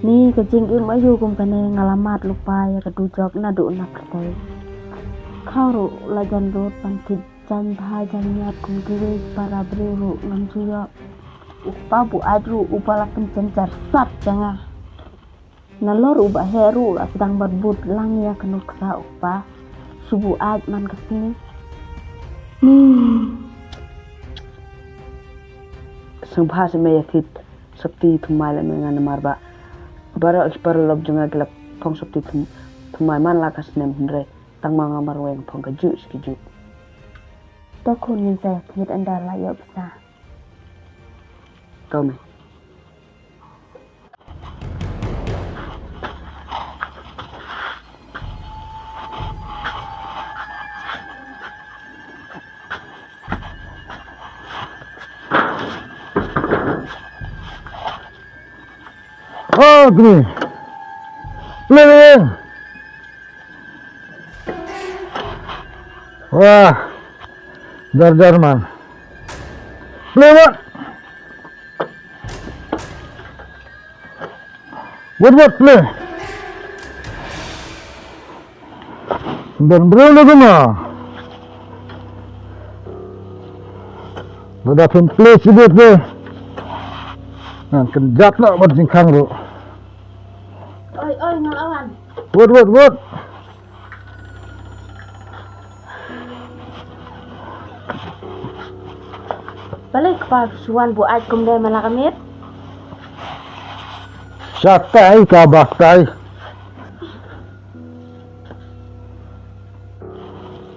Ni kecing im ayu kum kane ngalamat lupa ya kedu jok na do na pertai. Kau ru la jan rot pan kit jan tha jan nyat kum kire para ru ngam juya. Upa bu adru upala pencencar sat janga. Nalor uba heru la sedang berbut lang ya kenuksa upa. Subuh aj man kesini. Subha se me yakit sakti thumai la mengan marba bara expar lob junga gelap phong sakti thumai man la kas nem hre tang manga marweng phong ka ju skiju To kun yin sa yakit anda la yo bisa. kau me Oh, gini. Peleng. Wah. Dar man. Peleng. Buat peleng. Dan berapa lama? Sudah pun peleng sebut deh. Nah, kejat lah buat singkang tu. Oi ngelawan. Buat. Balik pa suan bu aj kum de malakamit. Sakai kabaktai.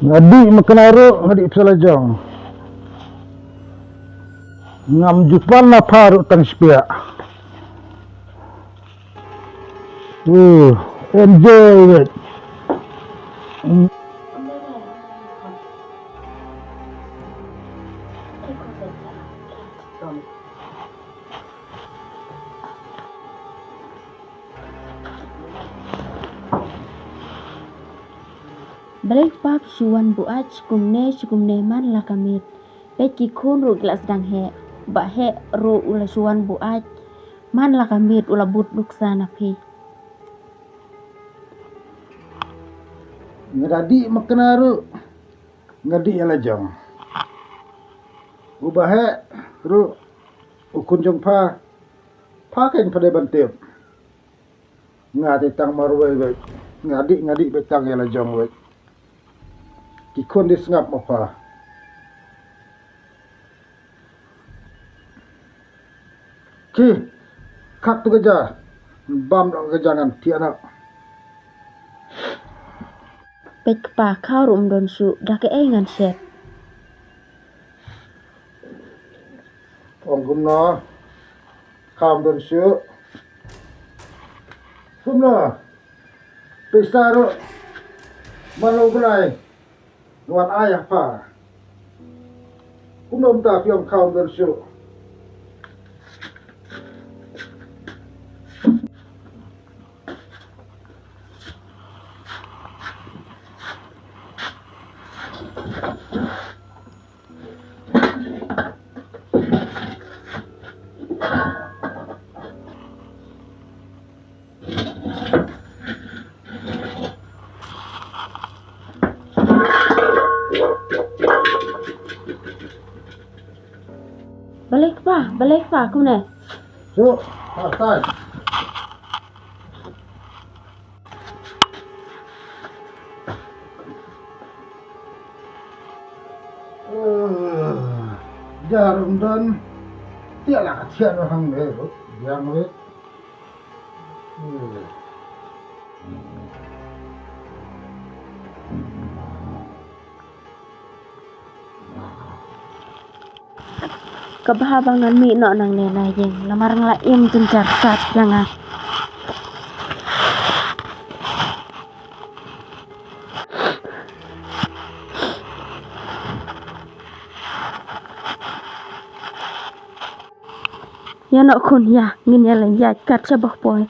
Ngadi makenaru ngadi psalajong. Ngam jupan na paru tang spia. Enjoy it. Balik pap suan bu aj kum ne man la kamit. Peki kun ru glas dang he. Ba he ru ula suan bu aj. Man la kamit ula but luksana pi. Ngadi makenaru ngadi alajong. Ubahe ru ukun jong pa ken pada bantep. Ngadi tang marwai we. Ngadi betang alajong we. Kikon disngap apa? Ki kat tu kerja bam dong kejangan tiada. Pek pa kau rum don su dak ngan set. Ong gumna kam don syu. Gumna pesaro malu belai nuan ayah pa. Gumna mta piong kam don syu. Balik pa kum ne. So, pasal. Jarum dan tiada kasihan orang baru yang we. Kebahabangan mi no nang nena jeng lamarang la im cencar sat jangan. Ya no kun ya ngin ya lang ya kat sa boy.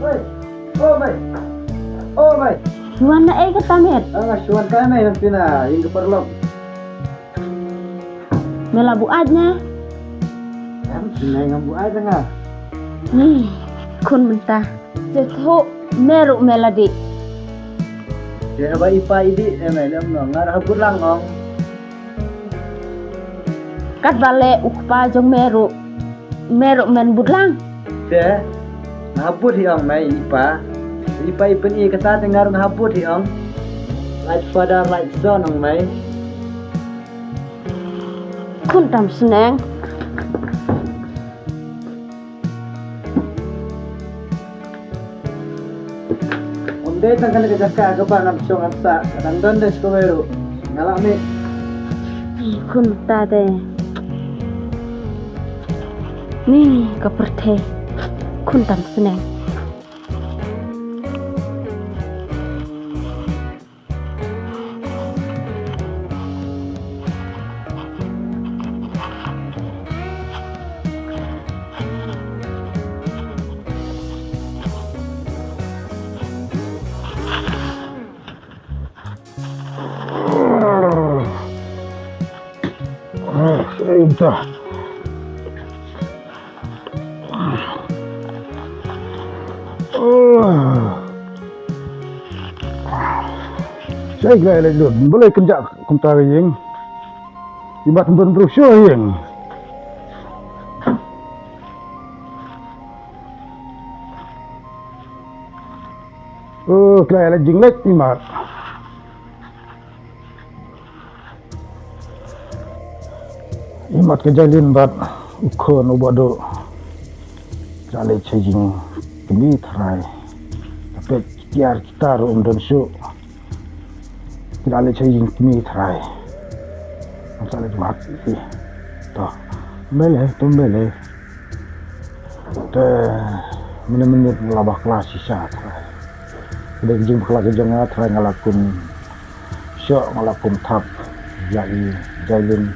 Oi. Oh, mai. Oh, mai. Suan na ay katamet. Suan kami yang pina yang keperlok. Mela buatnya. Yang pina yang buat tengah. Nih, kun mentah. Jatuh meruk meladi. Dia apa ipa idi emelem ngar habur langong. Kat bale ukpa jong meruk. Meruk men budlang. Dia habur hiang mai ipa. Ipa ipen i kata dengar habur hiang. Like father like son ang mai. Kun tam seneng. Dahil nang kena kejaka ke pa nabsong amsa kadang don des ko meru ngalak ni Kun tade. Nih kaperte. Kun tam seneng. Entah. Saya gila lagi dulu. Boleh kerja kumtar yang ibat untuk berusaha yang. Oh, gila lagi jinglet imat. Imat kejalin bat ukon ubado jale chejing kemi tharai tapi kiar kita rum dan su jale chejing kemi tharai jale mat i to mele te menit labah kelas sisa tharai de jing bakla kejanga tharai ngalakun syok ngalakun thap jali jalin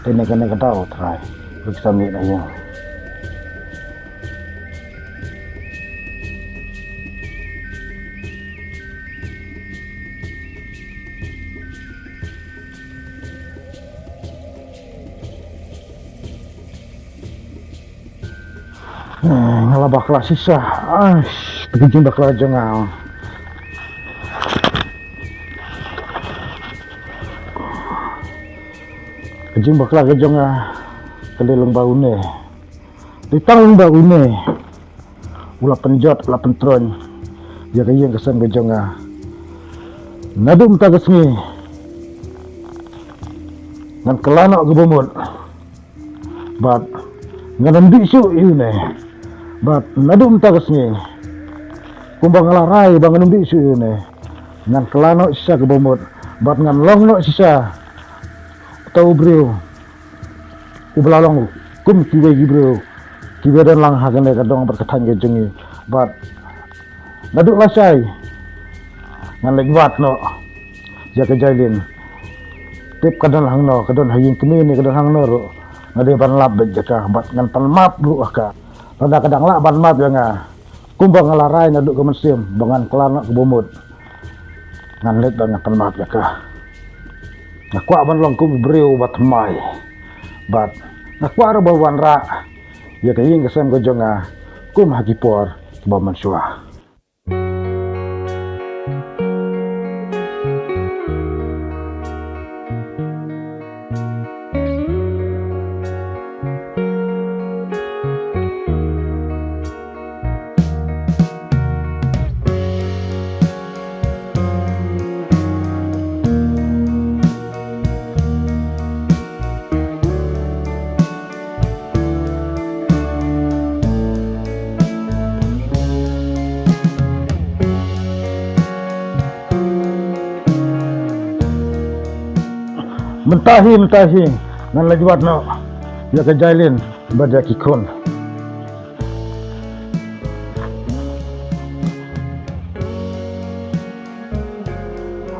kena tahu try bersama aja. Ngalabak lah sisa. Begini bakal aja ngal. Kejing bakla kejong kelilung baune ditang baune ulah penjot ulah pentron ya kayang kesan kejong nadum tagasngi ngan kelana gebomot bat ngan bisu ini bat nadum tagasngi kumbang larai bangun bisu ini ngan kelana sisa gebomot bat ngan longno sisa tahu bro, ubelalong kum kiwe bro, kiwe dan lang hagan mereka dong berkatan kejengi, but naduk lasai, ngan lagi wat no, jaga jalin, tip kadang hang no, kadang haying kemi ni kadang hang no, ngade ban lap berjaka, but ngan pan map lu aka, kadang lak ban map yang kumbang ngalarai naduk ke mesim, bangan kelana ke bomot, ngan let dan pan map jaka. Nakwa ban long kum breu bat mai bat nakwa ro bawan ra ya kaying kesem gojonga kum hakipor ba mansua mentahi ngan lagi wat no ya kejailin badak ikon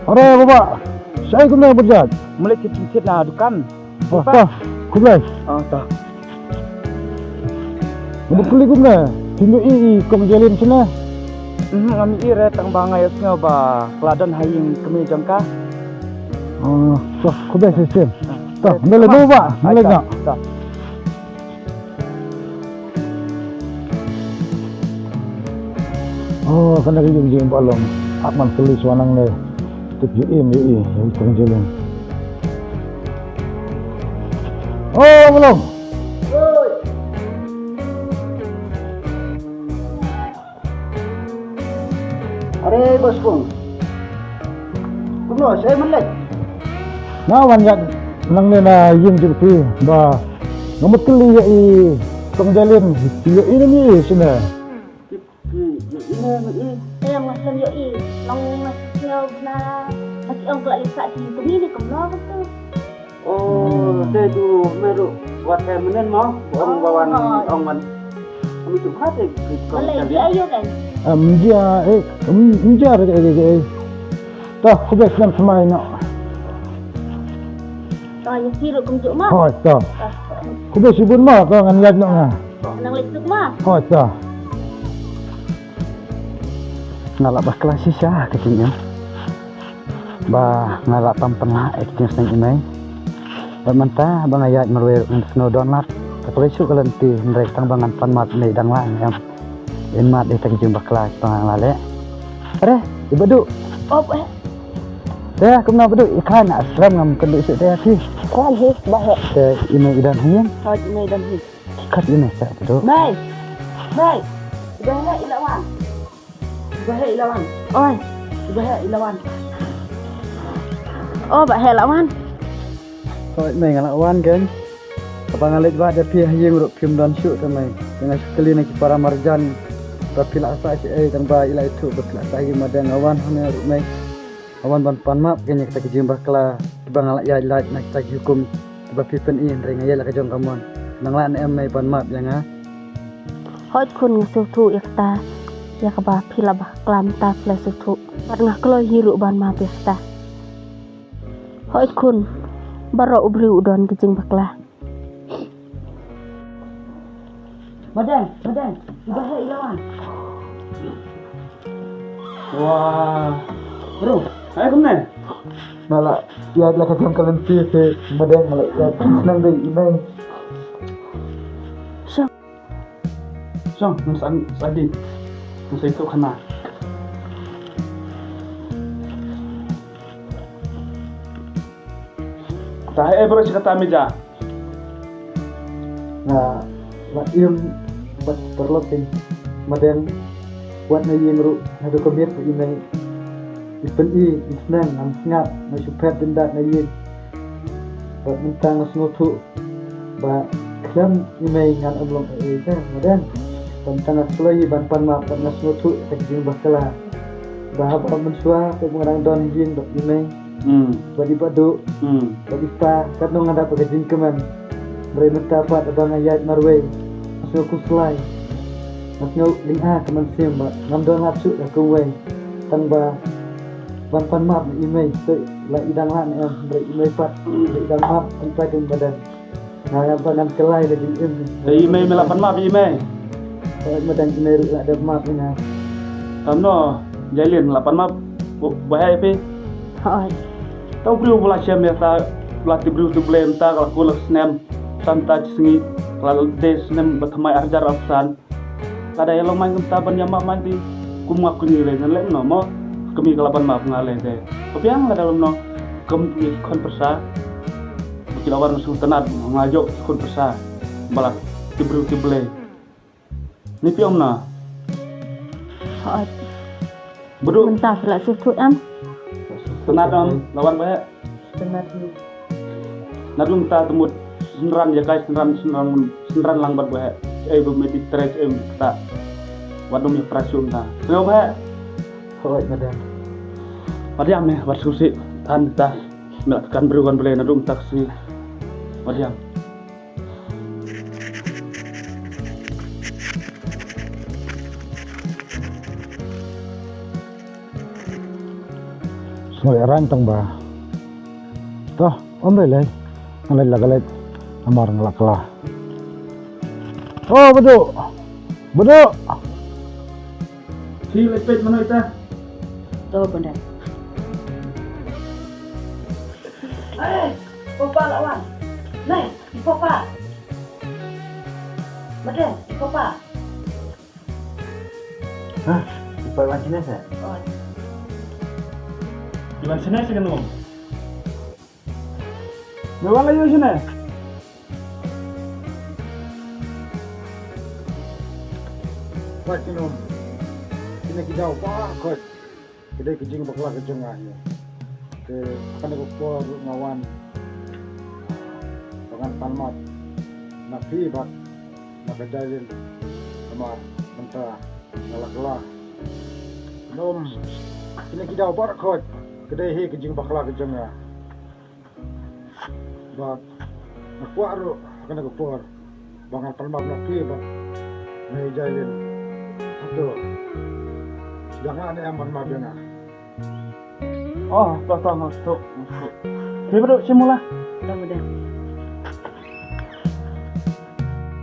ore bapak saya kena berjat Mulai kecil lah dukan. oh tah kublai Tah. betul kumna tinu i kom jalin sana Kami ire tang bangai snyo ba kladon haying kami jangka. Toh, kuda sistem. Toh, boleh buka, boleh tak? Oh, kena kijing balong. Akmal tulis wanang le. Tip im yang terjelung. Oh, belum. Are bosku. Kuno saya melek. Nawan ya nang le na yim jipti ba. Nomor kali ya terjalin. Ya ini ni sini. Em ngasem yo i long ngasem na lagi ong kelak lisak di tumi ni kemlo betul. Oh, saya dulu meru buat saya menen mau orang bawan orang man. Kami tu hati Boleh dia ayo kan. Menjar Toh, kuda senam semai nak. Oh, ya siru kumjuk mah. Oh, toh. Kuda sibun mah kau ngan lihat nak. Nang letuk mah. Oh, toh. ngalak bah kelas sisa kecilnya bah ngalak tampen lah kecil seneng imai bermenta bang ayat merwe snow donat tapi su kalenti mereka tang bangan panmat ni dang lah yang inmat di tak jumpa kelas pangang lale are ibadu Oh, ya kemana bedu ikan asram ngam kendu isu teh ti kan his bah. teh ini idan hian Oh, ini dan his. kat ini tak bedu Baik. Baik. Bahaya ilawan. Bahaya ilawan. Oi, bahaya ilawan. Oh, bahaya ilawan. kau main ngalak wan kan apa ngalit bah ada pihak yang urut film dan shoot tamai dengan sekali nak para marjan tapi lah asa si tang ba ila itu betul asa yang madang awan hanya urut mai awan ban pan map kenya kita jimbah kala bang ngalak ya ila nak kita hukum ba pipen in ring ya la ka jong kamon nang lan em mai pan map yang ha Hoi kun ngasuh tu ikta. Ya kabah pila bah klam ta fla sutu. Pat ngah kloy hiru ban ma pesta. Hoi kun baro ubri udon kicing baklah. Madang, bahaya ilawan. wah bro ayo kemana Malah ya adalah kacang kalenti ke madang malah ya senang deh imai. Song, nang sadi. Nang sa ito kana. Tahe bro si kata meja. Nah, yung buat terlokin madang buat na yung ru na dokumit po imay ipen isnang ang sngat na supet dindat na yung buat mintang na snutu ba klam imay ngan ablong ka madang tentang aslay ban pan map na snutu tak jing bakala bahab mensua ke mengarang don jing dok imay badi badu badi pa kadong ada pagajing keman mereka mendapat abang ayat marway masuk kuslai masuk lingah keman sim ba ngamdon lapsu dah kuway tangba ban pan map imay so la idang lan mereka imay pat idang map sampai ke badan nah badan kelai lagi Email melapan map email. badan imay ru ada map ina Tamno jalin 8 map. Bahaya pe. Hoi. Tau bru pula siam ya ta pelatih bru tu blem ta kalau kulah snem santa singi kalau des snem batmai arjar afsan. Kada yang main kita banyak map mandi kumak kunile ngalem no mo kami kelapan map ngale deh. Tapi yang ada dalam no kami kon persa. Kilawan sultanat ngajo kon persa. Balak tibru tible. Ni piom na. Hoi. Bedu Mentah fla sutu am. tenat lawan bae. Benar ni. Nadung ta temut senran ya guys senran langbat bae. Medik tres ta. Wadum ya prasum ta. Yo bae. hoi madang Wadiam ya war susi tan ta. Melakukan beruan beli nadung taksi. Wadiam. semua rantang ba toh ombe lay ngalay lagalit amar ngalaklah oh bedu Hi lepet mana ita? To benar. Papa lawan. Nih, papa. Macam, papa. Hah? Ipa macam mana? Oh, Di mana sini sih kan om? Mewah lagi sini. Wah, kinom. Kini kita apa kot? Kita kejing bakal kejeng aja. Ke akan aku keluar ngawan. Dengan palmat. Nabi bat. Maka jalin. Sama mentah. Galak-galak. Kinom. Kini kita apa kot? Kita kejing bakal kejeng aja. Bat. Aku akan aku keluar. Bangal palmat nabi bat. May jalin. Aduh. Jangan ada yang bermabena. Oh, tak masuk. Hi bro, simula. to benar.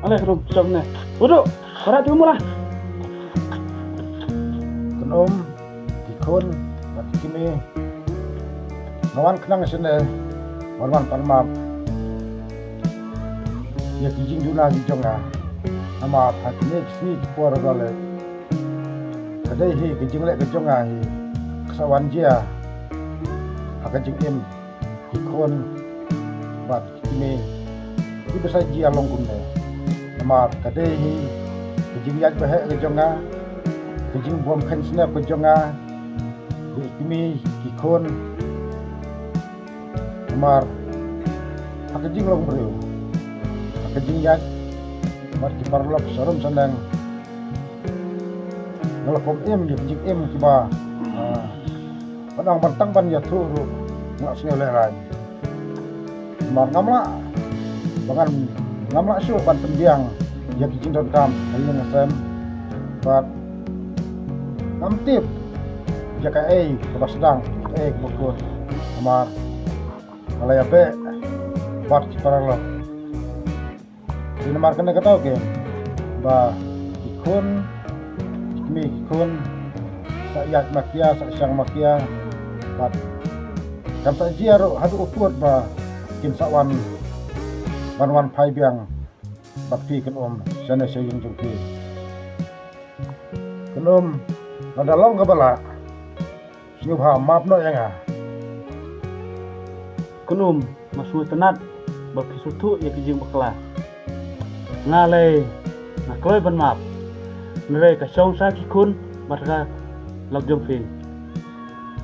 Ale rum, sabne. Bro, para tu mula. Kenom, dikon, mati kini. Ngawan kenang sini, warman palmap. Ya kijing juna kijonga. Nama hati ni kisni kipuar gale. Kadai hi kijing lek kijonga hi. Kesawan dia. Akan jingim dikon, bat kini. Ini besar dia longgun deh. Nama kadai hi kijing yat behek kijonga. Kijing bom kan snap kijonga. Di kini dikon. Nama akan jing long beriu. Akan jing yat. Mat kiparlok sorum sandang. Ngelakom ya jing kiba. Padang bantang ban ya turu ngak sini lerai. Mar ngamla. Bahkan ngamla syu ban pendiang ya kijing dot kam ayo ngasem. Bat ngamtip jaka kebas sedang kebukun. Mar malaya be bat kiparlok. Ini markan nak tahu ke, bah ikun, ikmi ikun, sayat makia, sayang makia, bat, kam saja hadu ukut bah, kin sawan, wan pai biang, bat pi kenom, sana sayung jungki, kenom, ada long kabala, siapa maaf no yang ah, Kunum, masuk tenat, bagi sutu ya kijing bakla. Ngalai na kloi ban map nere ka song sa ki kun barka log jong fin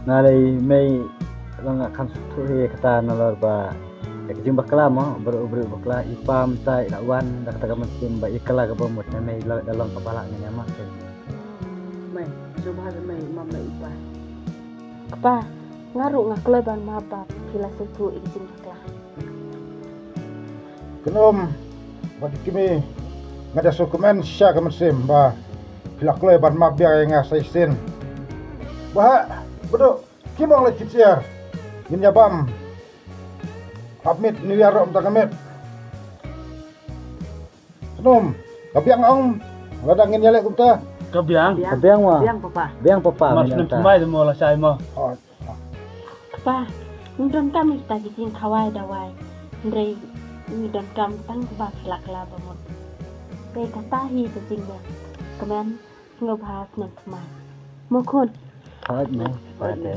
Nalai may lang kan tu he kata nalor ba jing bakla mo bro bakla ipam tai lawan dak tak macam ba ikala ka bomot na may dalam kepala nya mah May, coba may mama ipa. Kapa, ngaruh ngakloi ban mabab kila setu izin bakla. kenom. Bagi kami ngada dokumen sya kemesim bah pilak loy ban map biar yang ngasai sin bah bedo kimong le kiciar ginya bam pamit new year om takamit kenom kabiang ong ladang ginya lek kumta kabiang biang wa papa. biang papa mas nem tumai mo la sai mo oh Kapa, ndon kami kita izin kawai dawai. Ndrei ndon kam tang ba kelak-kelak bamot. Pe katahi kejingnya. Kemen ngobhas nem semai. Mokon. Hết nè, phải thế.